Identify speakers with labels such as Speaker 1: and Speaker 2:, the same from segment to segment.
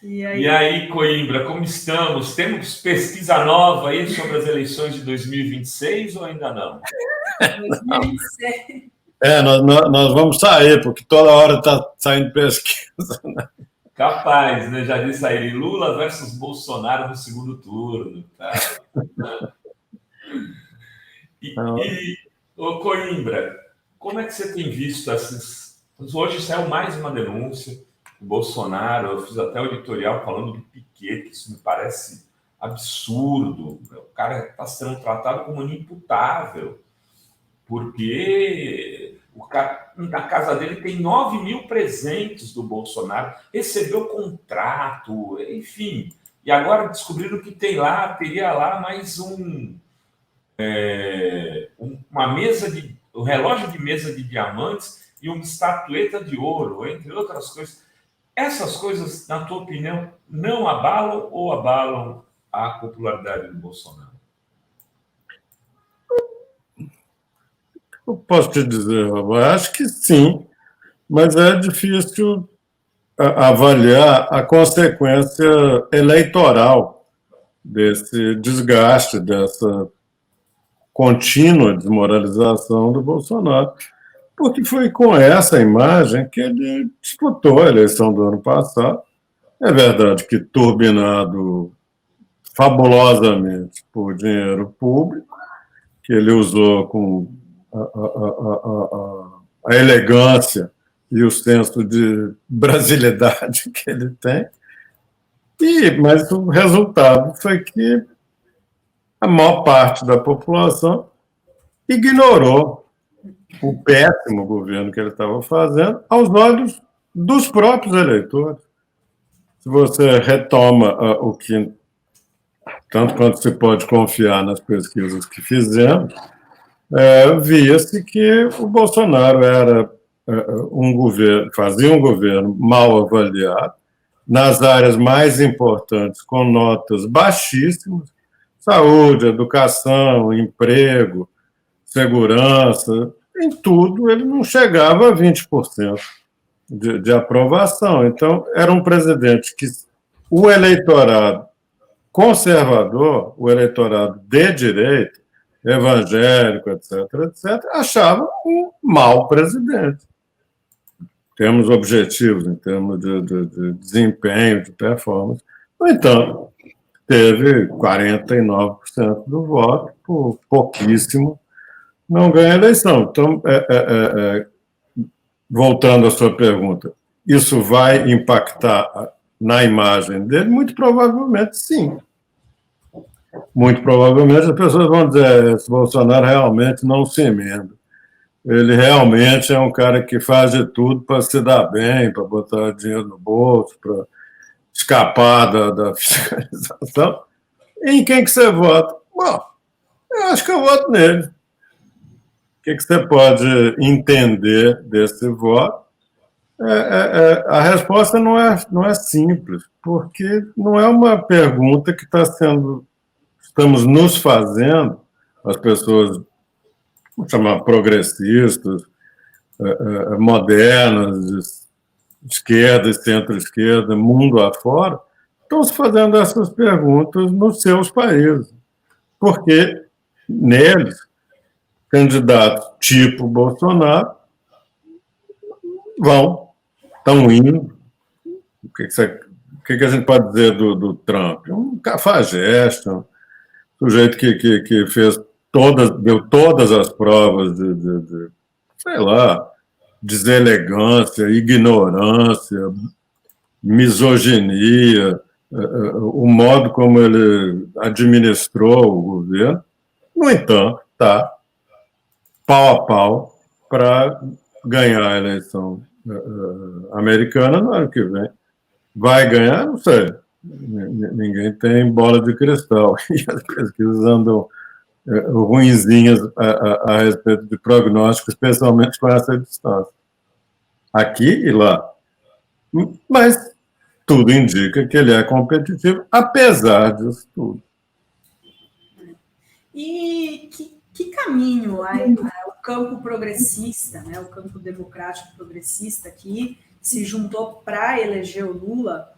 Speaker 1: E aí, Coimbra, como estamos? Temos pesquisa nova aí sobre as eleições de 2026 ou ainda não?
Speaker 2: 2026.
Speaker 3: Nós vamos sair, porque toda hora está saindo pesquisa. Né?
Speaker 1: Capaz, né? Já disse aí, Lula versus Bolsonaro no segundo turno. Tá? Ô Coimbra, como é que você tem visto esses... Hoje saiu mais uma denúncia do Bolsonaro, eu fiz até o editorial falando do Piquet, que isso me parece absurdo. O cara está sendo tratado como inimputável, porque na casa dele tem 9 mil presentes do Bolsonaro, recebeu contrato, enfim. E agora descobriram que teria lá mais uma mesa um relógio de mesa de diamantes e uma estatueta de ouro, entre outras coisas. Essas coisas, na tua opinião, não abalam ou abalam a popularidade do Bolsonaro?
Speaker 3: Eu posso te dizer, Roberto, acho que sim, mas é difícil avaliar a consequência eleitoral desse desgaste, dessa contínua desmoralização do Bolsonaro, porque foi com essa imagem que ele disputou a eleição do ano passado. É verdade que turbinado fabulosamente por dinheiro público, que ele usou com a elegância e o senso de brasilidade que ele tem, mas o resultado foi que a maior parte da população ignorou o péssimo governo que ele estava fazendo aos olhos dos próprios eleitores. Se você retoma o que, tanto quanto se pode confiar nas pesquisas que fizemos, via-se que o Bolsonaro era fazia um governo mal avaliado, nas áreas mais importantes, com notas baixíssimas, saúde, educação, emprego, segurança, em tudo ele não chegava a 20% de aprovação. Então, era um presidente que o eleitorado conservador, o eleitorado de direita, evangélico, etc., achava um mau presidente. Temos objetivos em termos de desempenho, de performance. No entanto, teve 49% do voto, por pouquíssimo, não ganha a eleição. Então, voltando à sua pergunta, isso vai impactar na imagem dele? Muito provavelmente, sim. Muito provavelmente as pessoas vão dizer: esse Bolsonaro realmente não se emenda. Ele realmente é um cara que faz de tudo para se dar bem, para botar dinheiro no bolso, para escapar da fiscalização. E em quem que você vota? Bom, eu acho que eu voto nele. O que você pode entender desse voto? A resposta não é simples, porque não é uma pergunta que estamos nos fazendo, as pessoas, vamos chamar progressistas, modernas, de esquerda e centro-esquerda, mundo afora, estão se fazendo essas perguntas nos seus países. Porque neles, candidatos tipo Bolsonaro estão indo. O que a gente pode dizer do Trump? Um cafajeste, um sujeito que deu todas as provas de sei lá, deselegância, ignorância, misoginia, o modo como ele administrou o governo. No entanto, está pau a pau para ganhar a eleição americana no ano que vem. Vai ganhar? Não sei. Ninguém tem bola de cristal. E as pesquisas andam ruinzinhas a respeito de prognóstico, especialmente com essa distância. Aqui e lá. Mas tudo indica que ele é competitivo, apesar disso tudo.
Speaker 2: E que caminho o campo progressista, né, o campo democrático progressista que se juntou para eleger o Lula,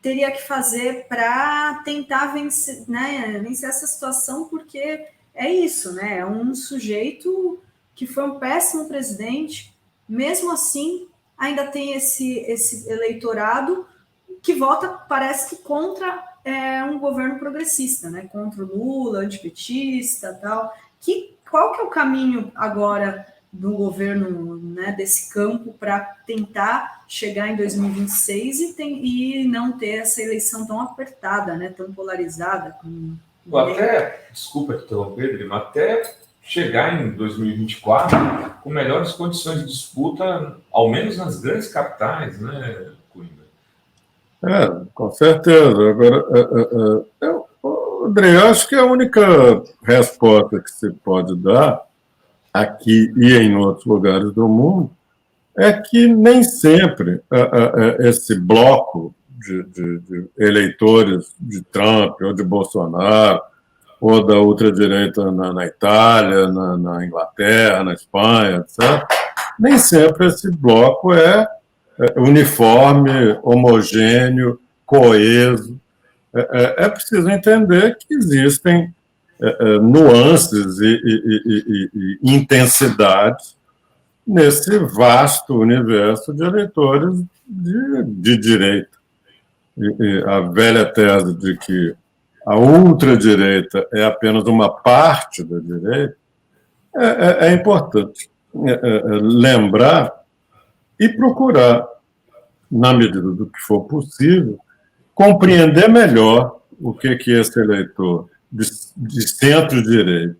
Speaker 2: teria que fazer para tentar vencer, né, vencer essa situação, porque é isso, né? É um sujeito que foi um péssimo presidente, mesmo assim, ainda tem esse eleitorado que vota, parece que contra um governo progressista, né? Contra o Lula, antipetista, tal. Qual que é o caminho agora do governo, né, desse campo para tentar chegar em 2026 e não ter essa eleição tão apertada, né, tão polarizada?
Speaker 1: Desculpa te interromper, Pedro, mas até chegar em 2024 com melhores condições de disputa, ao menos nas grandes capitais, né, Coimbra?
Speaker 3: Com certeza. Agora, André, eu acho que a única resposta que se pode dar aqui e em outros lugares do mundo é que nem sempre esse bloco de eleitores de Trump ou de Bolsonaro ou da ultradireita na Itália, na Inglaterra, na Espanha, etc., nem sempre esse bloco é uniforme, homogêneo, coeso. É preciso entender que existem nuances e intensidades nesse vasto universo de eleitores de direita. E a velha tese de que a ultradireita é apenas uma parte da direita é importante lembrar e procurar, na medida do que for possível, compreender melhor o que esse eleitor de centro-direita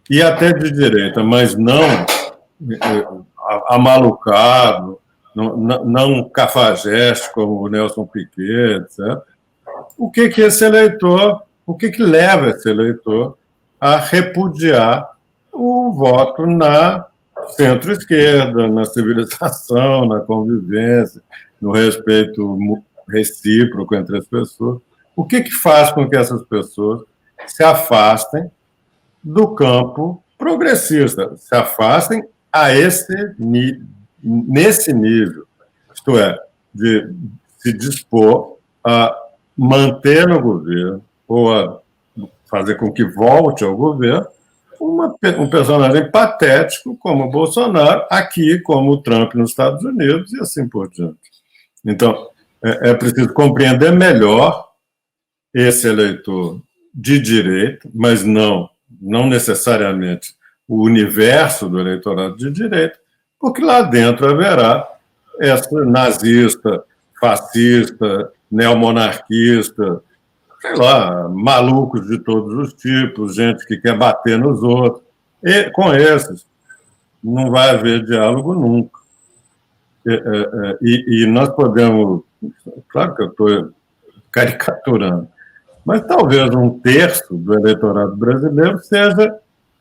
Speaker 3: e até de direita, mas não amalucado, não cafajeste como o Nelson Piquet, etc. O que esse eleitor, o que leva esse eleitor a repudiar o voto na centro-esquerda, na civilização, na convivência, no respeito recíproco entre as pessoas. O que faz com que essas pessoas se afastem do campo progressista, se afastem nesse nível, isto é, de se dispor a manter no governo ou a fazer com que volte ao governo um personagem patético como o Bolsonaro, aqui como o Trump nos Estados Unidos e assim por diante. Então, é preciso compreender melhor esse eleitor de direita, mas não necessariamente o universo do eleitorado de direita, porque lá dentro haverá essa nazista, fascista, neomonarquista, sei lá, malucos de todos os tipos, gente que quer bater nos outros. E com esses não vai haver diálogo nunca. E nós podemos... Claro que eu estou caricaturando, mas talvez um terço do eleitorado brasileiro seja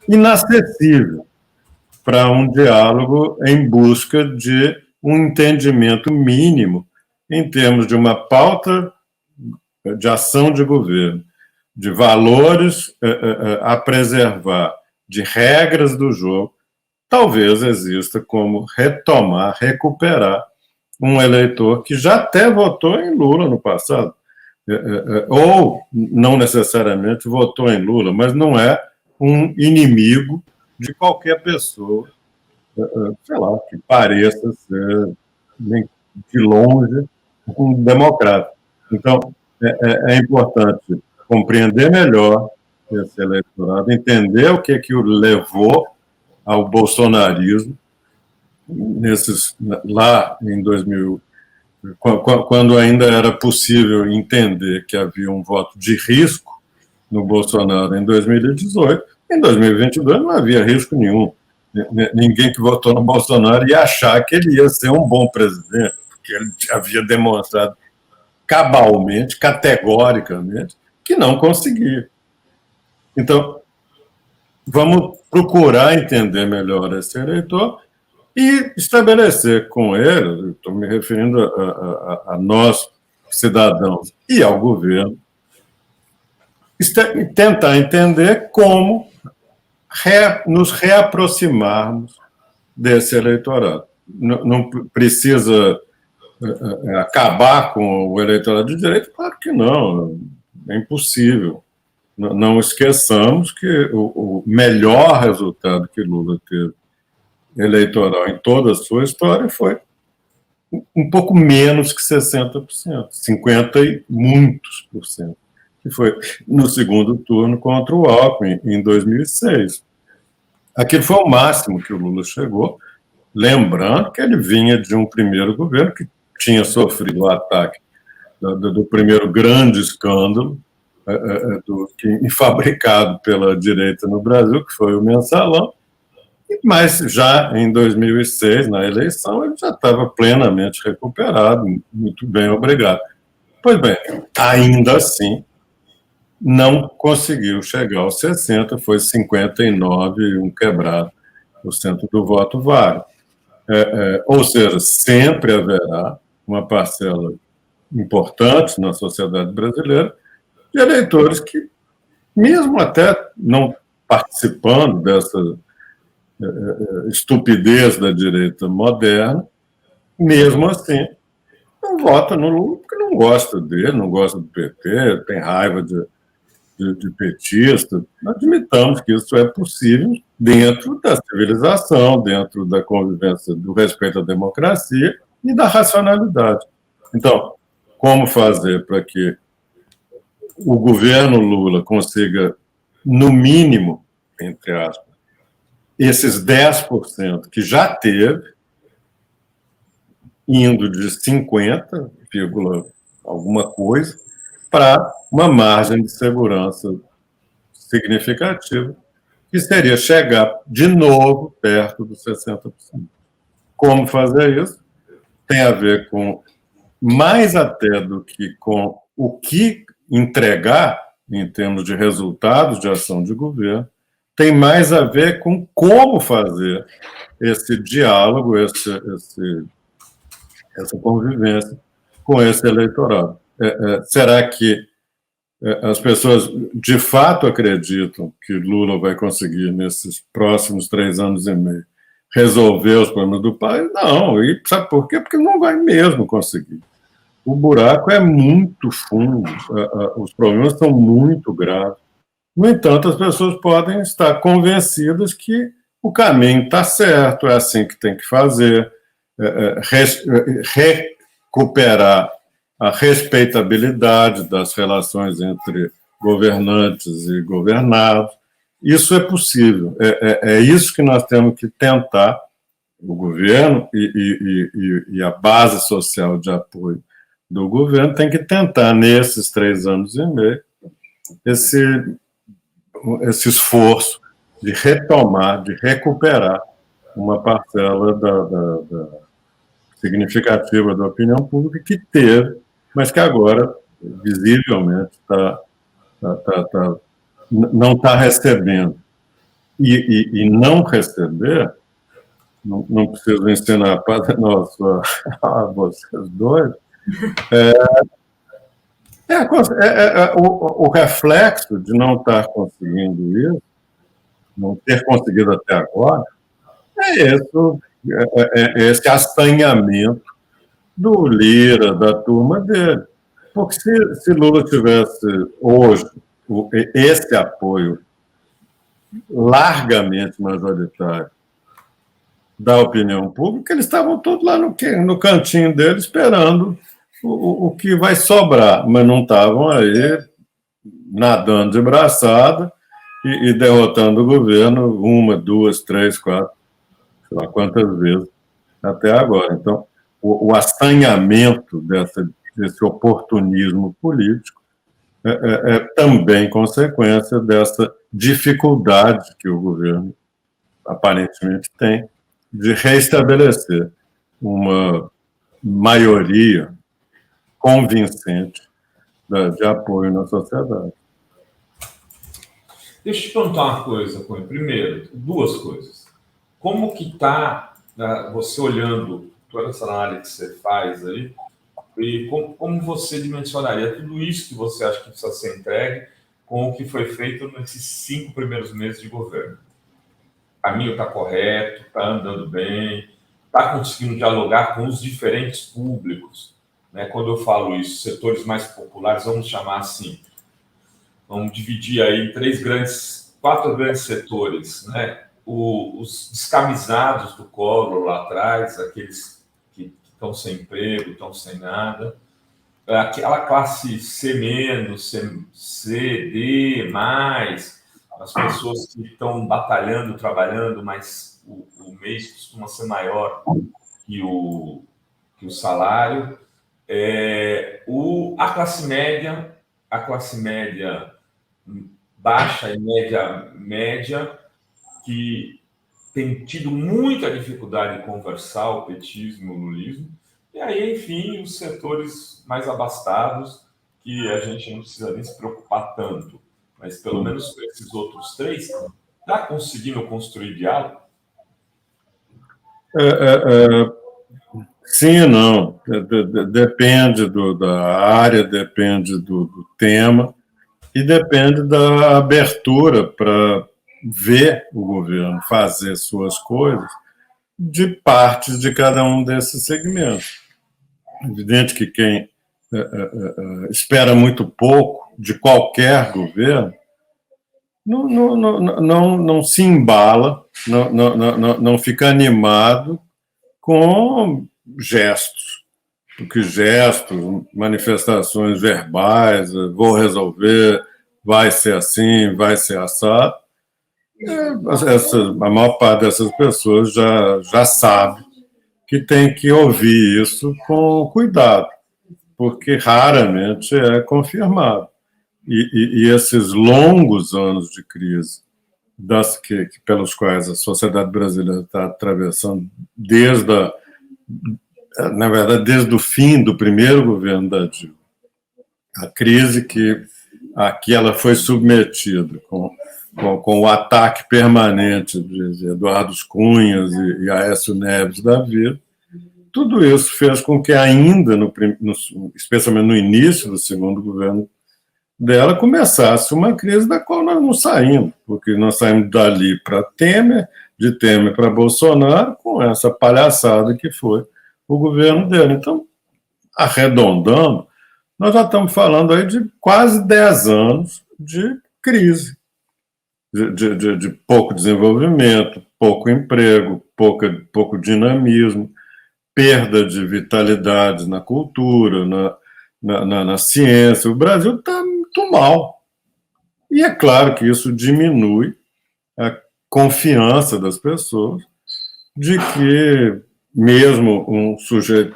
Speaker 3: inacessível para um diálogo em busca de um entendimento mínimo em termos de uma pauta de ação de governo, de valores a preservar, de regras do jogo. Talvez exista como retomar, recuperar um eleitor que já até votou em Lula no passado, ou não necessariamente votou em Lula, mas não é um inimigo de qualquer pessoa, sei lá, que pareça ser, nem de longe, um democrata. Então, é importante compreender melhor esse eleitorado, entender o que o levou ao bolsonarismo lá em 2000, quando ainda era possível entender que havia um voto de risco no Bolsonaro em 2018. Em 2022 não havia risco nenhum. Ninguém que votou no Bolsonaro ia achar que ele ia ser um bom presidente, porque ele havia demonstrado cabalmente, categoricamente, que não conseguia. Então, vamos procurar entender melhor esse eleitor e estabelecer com ele, estou me referindo a nós, cidadãos, e ao governo, tentar entender como nos reaproximarmos desse eleitorado. Não precisa acabar com o eleitorado de direita? Claro que não, é impossível. Não esqueçamos que o melhor resultado que Lula teve eleitoral em toda a sua história foi um pouco menos que 60%, 50 e muitos por cento, que foi no segundo turno contra o Alckmin, em 2006. Aquilo foi o máximo que o Lula chegou, lembrando que ele vinha de um primeiro governo que tinha sofrido o ataque do primeiro grande escândalo fabricado pela direita no Brasil, que foi o Mensalão, mas já em 2006, na eleição, ele já estava plenamente recuperado, muito bem, obrigado. Pois bem, ainda assim, não conseguiu chegar aos 60%, foi 59% e um quebrado por cento do voto válido. Ou seja, sempre haverá uma parcela importante na sociedade brasileira de eleitores que, mesmo até não participando dessa estupidez da direita moderna, mesmo assim, não vota no Lula porque não gosta dele, não gosta do PT, tem raiva de petista. Admitamos que isso é possível dentro da civilização, dentro da convivência, do respeito à democracia e da racionalidade. Então, como fazer para que o governo Lula consiga, no mínimo, entre aspas, esses 10% que já teve, indo de 50, alguma coisa, para uma margem de segurança significativa, que seria chegar de novo perto dos 60%. Como fazer isso? Tem a ver com, mais até do que com o que entregar, em termos de resultados de ação de governo, tem mais a ver com como fazer esse diálogo, essa convivência com esse eleitorado. Será que as pessoas de fato acreditam que Lula vai conseguir, nesses próximos 3 anos e meio, resolver os problemas do país? Não. E sabe por quê? Porque não vai mesmo conseguir. O buraco é muito fundo, os problemas são muito graves. No entanto, as pessoas podem estar convencidas que o caminho está certo, é assim que tem que fazer, recuperar a respeitabilidade das relações entre governantes e governados. Isso é possível, é isso que nós temos que tentar, o governo e a base social de apoio do governo tem que tentar, nesses 3 anos e meio, esse esforço de retomar, de recuperar uma parcela significativa da opinião pública que teve, mas que agora, visivelmente, não está recebendo. E não receber, não preciso ensinar a vocês dois, o reflexo de não estar conseguindo isso, não ter conseguido até agora, esse assanhamento do Lira, da turma dele. Porque se Lula tivesse hoje esse apoio largamente majoritário da opinião pública, eles estavam todos lá no cantinho dele esperando o que vai sobrar, mas não estavam aí nadando de braçada e derrotando o governo 1, 2, 3, 4, sei lá quantas vezes até agora. Então, o assanhamento desse oportunismo político é também consequência dessa dificuldade que o governo aparentemente tem de reestabelecer uma maioria convincente de apoio na sociedade.
Speaker 1: Deixa eu te perguntar uma coisa, Cunha. Primeiro, 2 coisas. Como que está, você olhando toda essa análise que você faz aí, e como você dimensionaria tudo isso que você acha que precisa ser entregue com o que foi feito nesses 5 primeiros meses de governo? O caminho está correto, está andando bem, está conseguindo dialogar com os diferentes públicos, né? Quando eu falo isso, setores mais populares, vamos chamar assim, vamos dividir aí em quatro grandes setores, né? Os descamisados do Collor lá atrás, aqueles que estão sem emprego, estão sem nada, aquela classe C-, C, D+, as pessoas que estão batalhando, trabalhando, mas o mês costuma ser maior que o salário. A classe média baixa e média, que tem tido muita dificuldade em conversar o petismo e o lulismo. E aí, enfim, os setores mais abastados, que a gente não precisa nem se preocupar tanto. Mas, pelo menos, para esses outros três, está conseguindo construir diálogo?
Speaker 3: Sim e não. Depende da área, depende do tema e depende da abertura para ver o governo fazer suas coisas de partes de cada um desses segmentos. É evidente que quem espera muito pouco de qualquer governo não se embala, não fica animado com gestos, porque gestos, manifestações verbais, vou resolver, vai ser assim, vai ser assado, a maior parte dessas pessoas já sabe que tem que ouvir isso com cuidado, porque raramente é confirmado. E esses longos anos de crise pelos quais a sociedade brasileira está atravessando na verdade, desde o fim do primeiro governo da Dilma, a crise a que ela foi submetida com o ataque permanente de Eduardo Cunhas e Aécio Neves da vida, tudo isso fez com que ainda, especialmente no início do segundo governo dela, começasse uma crise da qual nós não saímos, porque nós saímos dali para Temer, de Temer para Bolsonaro, com essa palhaçada que foi o governo dele. Então, arredondando, nós já estamos falando aí de quase 10 anos de crise, de pouco desenvolvimento, pouco emprego, pouco dinamismo, perda de vitalidade na cultura, na ciência. O Brasil está muito mal. E é claro que isso diminui a confiança das pessoas de que mesmo um sujeito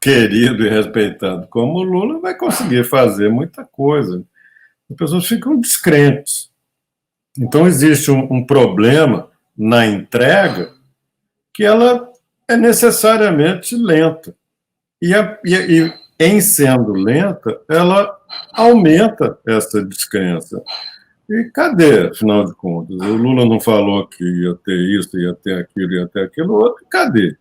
Speaker 3: querido e respeitado como o Lula vai conseguir fazer muita coisa. As pessoas ficam descrentes. Então, existe um problema na entrega que ela é necessariamente lenta. E em sendo lenta, ela aumenta essa descrença. E cadê, afinal de contas? O Lula não falou que ia ter isso, ia ter aquilo outro. Cadê?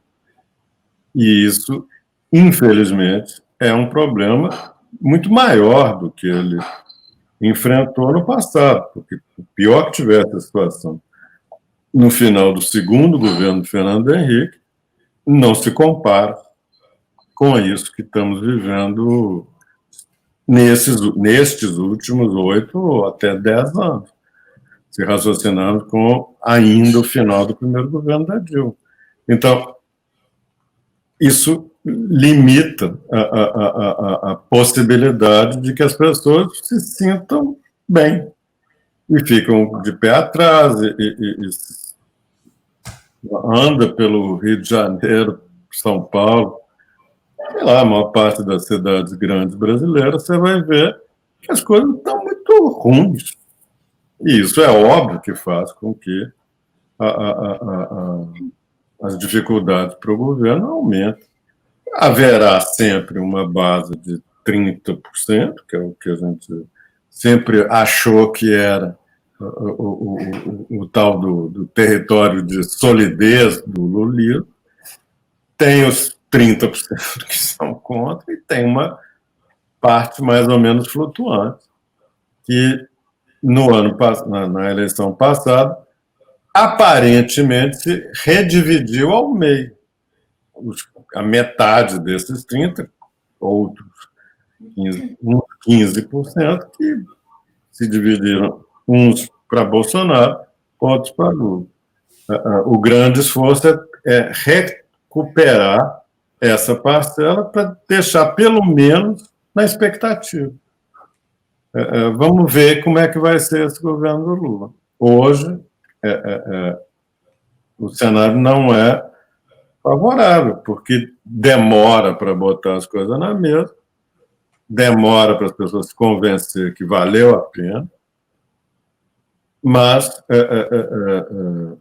Speaker 3: E isso, infelizmente, é um problema muito maior do que ele enfrentou no passado, porque o pior que tivesse a situação no final do segundo governo de Fernando Henrique não se compara com isso que estamos vivendo nestes últimos 8 ou até 10 anos, se raciocinando com ainda o final do primeiro governo da Dilma. Então, isso limita a possibilidade de que as pessoas se sintam bem e ficam de pé atrás e anda pelo Rio de Janeiro, São Paulo, sei lá, a maior parte das cidades grandes brasileiras, você vai ver que as coisas estão muito ruins. E isso é óbvio que faz com que as dificuldades para o governo aumentem. Haverá sempre uma base de 30%, que é o que a gente sempre achou que era o tal do território de solidez do lulismo. Tem os 30% que são contra e tem uma parte mais ou menos flutuante, que na eleição passada aparentemente se redividiu ao meio. a metade desses 30%, outros 15%, que se dividiram, uns para Bolsonaro, outros para Lula. O grande esforço é recuperar essa parcela para deixar, pelo menos, na expectativa. Vamos ver como é que vai ser esse governo do Lula. Hoje, o cenário não é favorável, porque demora para botar as coisas na mesa, demora para as pessoas se convencer que valeu a pena, mas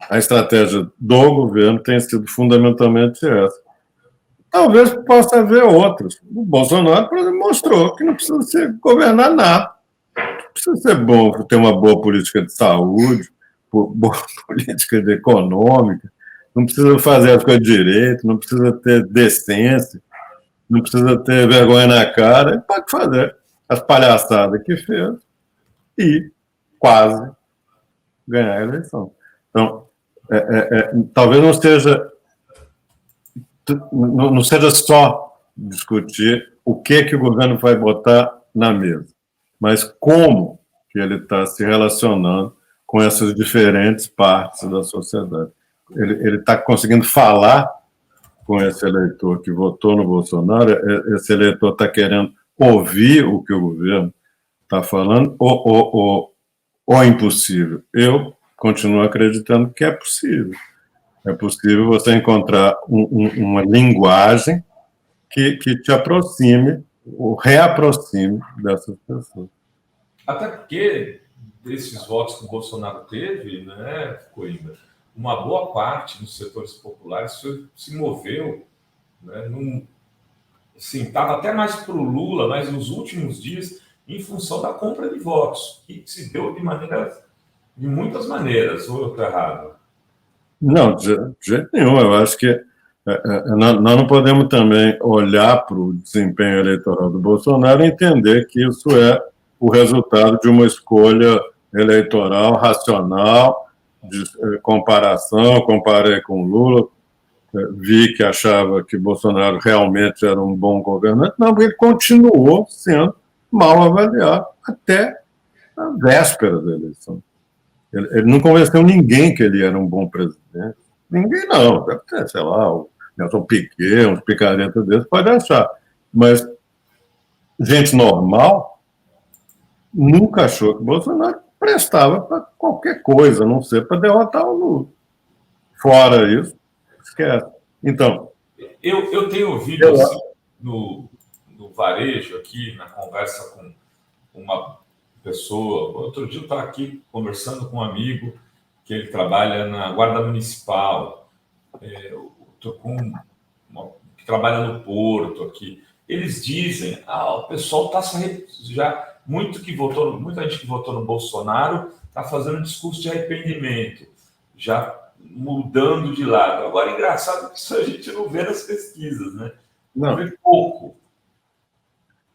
Speaker 3: a estratégia do governo tem sido fundamentalmente essa. Talvez possa haver outras. O Bolsonaro, por exemplo, mostrou que não precisa governar nada. Não precisa ser bom ter uma boa política de saúde, boa política econômica, não precisa fazer as coisas direito, não precisa ter decência, não precisa ter vergonha na cara. Ele pode fazer as palhaçadas que fez e quase ganhar a eleição. Então, talvez não seja só discutir o que o governo vai botar na mesa, mas como que ele está se relacionando com essas diferentes partes da sociedade. Ele está conseguindo falar com esse eleitor que votou no Bolsonaro, esse eleitor está querendo ouvir o que o governo está falando, ou é impossível? Eu continuo acreditando que é possível. É possível você encontrar uma linguagem que te aproxime, ou reaproxime dessas pessoas.
Speaker 1: Até porque desses votos que o Bolsonaro teve, né, Coimbra, uma boa parte dos setores populares se moveu, né, estava até mais para o Lula, mas nos últimos dias, em função da compra de votos, que se deu de muitas maneiras, ou eu estou errado?
Speaker 3: Não, de jeito nenhum. Eu acho que nós não podemos também olhar para o desempenho eleitoral do Bolsonaro e entender que isso é o resultado de uma escolha eleitoral racional, de comparação. Comparei com o Lula, vi que achava que Bolsonaro realmente era um bom governante. Não, porque ele continuou sendo mal avaliado até a véspera da eleição. Ele não convenceu ninguém que ele era um bom presidente. Ninguém não. Deve ter, sei lá, o Nelson Piquet, uns picaretas desses, pode achar. Mas gente normal nunca achou que o Bolsonaro prestava para qualquer coisa, a não ser para derrotar o Lula. Fora isso, esquece. Então...
Speaker 1: Eu tenho ouvido assim, no varejo aqui, na conversa com uma pessoa. Outro dia eu estava aqui conversando com um amigo que ele trabalha na Guarda Municipal, que trabalha no Porto aqui. Eles dizem, o pessoal está já muita gente que votou no Bolsonaro está fazendo um discurso de arrependimento, já mudando de lado. Agora, engraçado que isso a gente não vê nas pesquisas, né?
Speaker 3: Não
Speaker 1: vê pouco.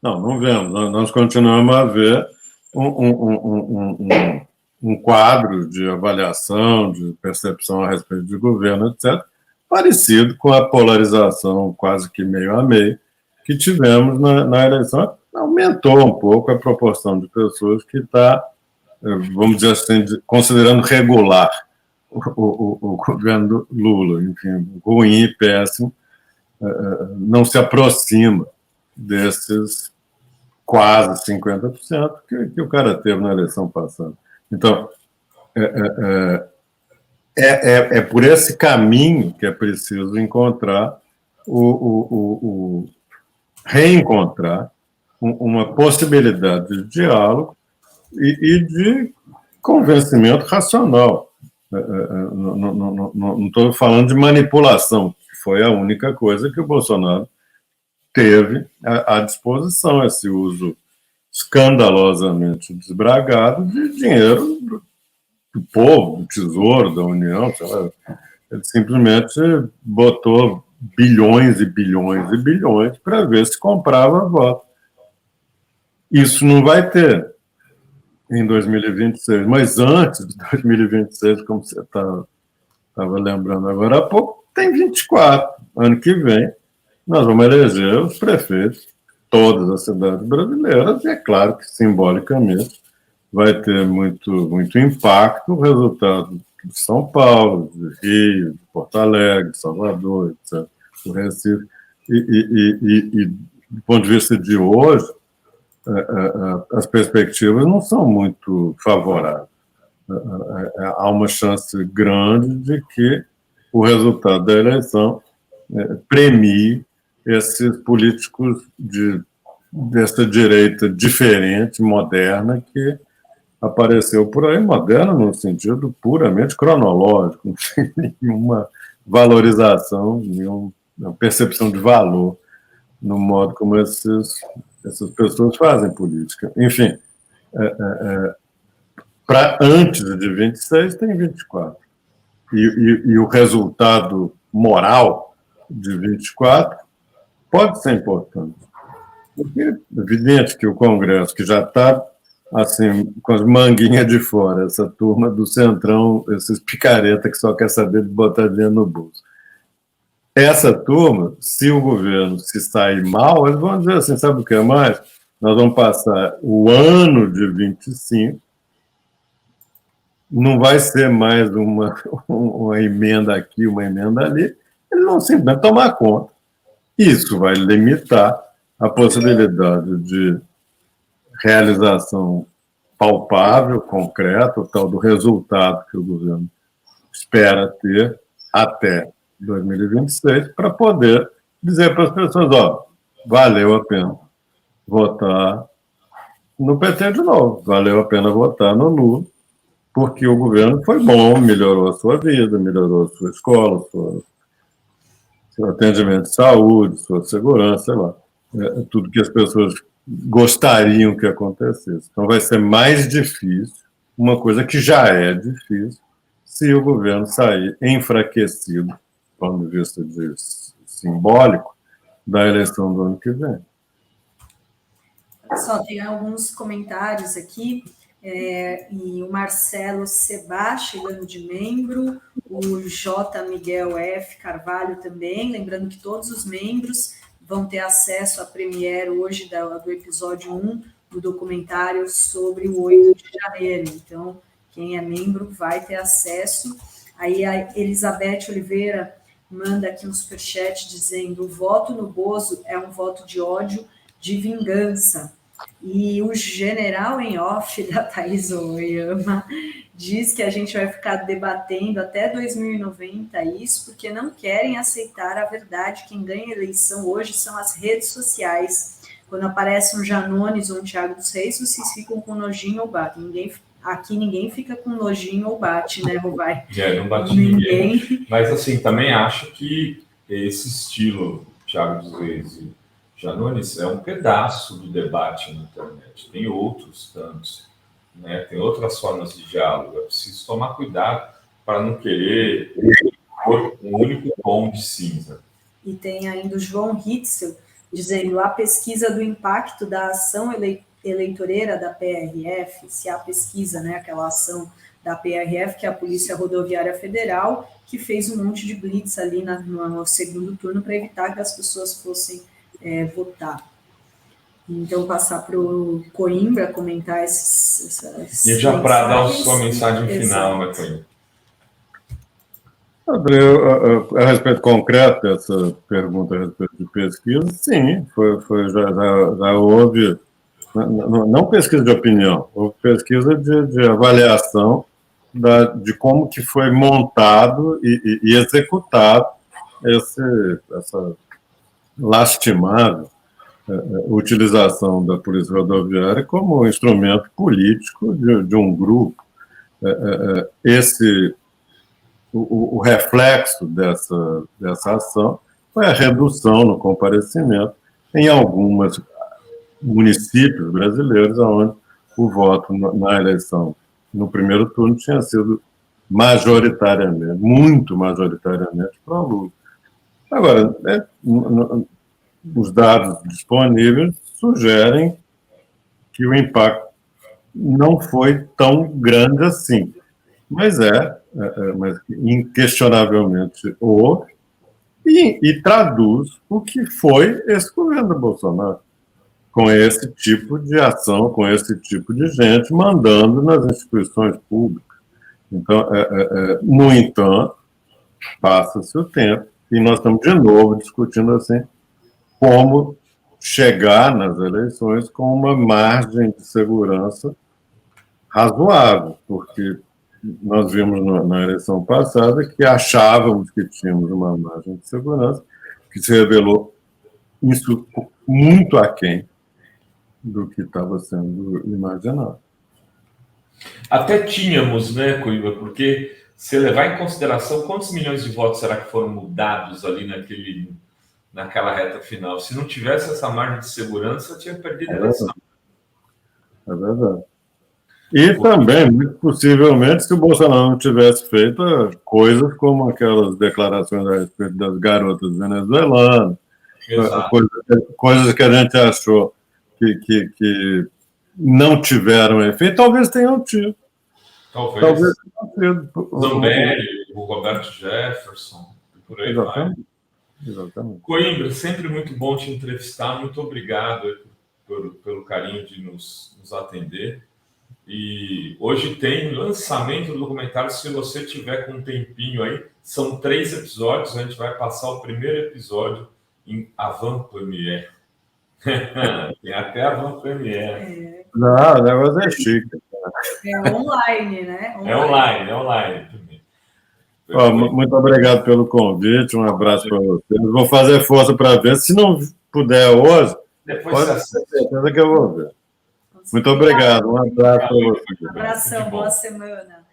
Speaker 3: Não vemos. Nós continuamos a ver um quadro de avaliação, de percepção a respeito de governo, etc., parecido com a polarização quase que meio a meio que tivemos na eleição. Aumentou um pouco a proporção de pessoas que está, vamos dizer assim, considerando regular o governo do Lula, enfim, ruim e péssimo, não se aproxima desses quase 50% que o cara teve na eleição passada. Então, é por esse caminho que é preciso encontrar reencontrar uma possibilidade de diálogo e de convencimento racional. Não estou falando de manipulação, que foi a única coisa que o Bolsonaro teve à disposição, esse uso escandalosamente desbragado de dinheiro do povo, do Tesouro, da União, sei lá. Ele simplesmente botou bilhões e bilhões e bilhões para ver se comprava voto. Isso não vai ter em 2026, mas antes de 2026, como você está estava lembrando agora há pouco, tem 24. Ano que vem, nós vamos eleger os prefeitos de todas as cidades brasileiras, e é claro que, simbolicamente, vai ter muito, muito impacto o resultado de São Paulo, de Rio, de Porto Alegre, de Salvador, etc., do Recife. E, do ponto de vista de hoje, as perspectivas não são muito favoráveis. Há uma chance grande de que o resultado da eleição premie esses políticos dessa direita diferente, moderna, que apareceu por aí, moderna no sentido puramente cronológico, não tem nenhuma valorização, nenhuma percepção de valor no modo como essas pessoas fazem política. Enfim, para antes de 26 tem 24. E o resultado moral de 24 pode ser importante. Porque é evidente que o Congresso, que já está assim, com as manguinhas de fora, essa turma do Centrão, esses picareta que só quer saber de botar dinheiro no bolso. Essa turma, se o governo se sair mal, eles vão dizer assim, sabe o que é mais? Nós vamos passar o ano de 25, não vai ser mais uma emenda aqui, uma emenda ali, eles vão simplesmente tomar conta. Isso vai limitar a possibilidade de realização palpável, concreta, o tal do resultado que o governo espera ter até 2026, para poder dizer para as pessoas, valeu a pena votar no PT de novo, valeu a pena votar no Lula, porque o governo foi bom, melhorou a sua vida, melhorou a sua escola, seu atendimento de saúde, sua segurança, sei lá, tudo que as pessoas gostariam que acontecesse. Então vai ser mais difícil, uma coisa que já é difícil, se o governo sair enfraquecido, do ponto de vista simbólico, da eleição do ano que vem.
Speaker 2: Só tem alguns comentários aqui, e o Marcelo Seba chegando de membro, o J. Miguel F. Carvalho também, lembrando que todos os membros vão ter acesso à premiere hoje do episódio 1 do documentário sobre o 8 de janeiro. Então, quem é membro vai ter acesso. Aí a Elizabeth Oliveira manda aqui um superchat dizendo: o voto no Bozo é um voto de ódio, de vingança. E o general em off da Thaís Oyama diz que a gente vai ficar debatendo até 2090 isso, porque não querem aceitar a verdade. Quem ganha a eleição hoje são as redes sociais. Quando aparece um Janones ou um Thiago dos Reis, vocês ficam com nojinho ou bate. Aqui ninguém fica com nojinho ou bate, né, Rovai?
Speaker 1: Não bate ninguém. Mas, assim, também acho que esse estilo Thiago dos Reis e Janones é um pedaço do debate na internet. Tem outros tantos, né? Tem outras formas de diálogo. É preciso tomar cuidado para não querer pôr um único tom de cinza.
Speaker 2: E tem ainda o João Hitzel dizendo: a pesquisa do impacto da ação eleitoreira da PRF, se a pesquisa, né, aquela ação da PRF, que é a Polícia Rodoviária Federal, que fez um monte de blitz ali no segundo turno para evitar que as pessoas fossem votar. Então, passar para o Coimbra comentar essas
Speaker 1: e já para dar a sua mensagem final, né, Coimbra?
Speaker 3: A respeito concreto dessa pergunta a respeito de pesquisa, sim, já houve, não pesquisa de opinião, houve pesquisa de avaliação de como que foi montado e executado essa lastimável utilização da Polícia Rodoviária como instrumento político de um grupo. O reflexo dessa ação foi a redução no comparecimento em alguns municípios brasileiros, onde o voto na eleição no primeiro turno tinha sido majoritariamente, muito majoritariamente, para o Lula. Agora, os dados disponíveis sugerem que o impacto não foi tão grande assim. mas mas inquestionavelmente houve, e traduz o que foi esse governo do Bolsonaro, com esse tipo de ação, com esse tipo de gente mandando nas instituições públicas. Então, no entanto, passa-se o tempo e nós estamos de novo discutindo assim como chegar nas eleições com uma margem de segurança razoável, porque nós vimos na eleição passada que achávamos que tínhamos uma margem de segurança que se revelou isso muito aquém do que estava sendo imaginado.
Speaker 1: Até tínhamos, né, Coimbra, porque se levar em consideração quantos milhões de votos será que foram mudados ali naquela reta final? Se não tivesse essa margem de segurança, tinha perdido a eleição.
Speaker 3: É verdade. E também, muito possivelmente, se o Bolsonaro não tivesse feito coisas como aquelas declarações a respeito das garotas venezuelanas, coisas que a gente achou que não tiveram efeito, talvez tenham tido.
Speaker 1: Talvez tenham tido. Zambelli, o Roberto Jefferson, e por aí vai.
Speaker 3: Exatamente.
Speaker 1: Coimbra, sempre muito bom te entrevistar. Muito obrigado pelo carinho de nos atender. E hoje tem lançamento do documentário. Se você tiver com um tempinho aí, são 3 episódios. A gente vai passar o primeiro episódio em Avant-Première. Tem até Avant-Première.
Speaker 3: Não, o negócio é chique.
Speaker 2: É online, né?
Speaker 1: É online.
Speaker 3: Muito obrigado pelo convite. Um abraço para vocês. Vou fazer força para ver. Se não puder hoje,
Speaker 1: depois
Speaker 3: pode ter certeza que eu vou ver. Muito obrigado. Um abraço para vocês.
Speaker 2: Um abração, boa semana.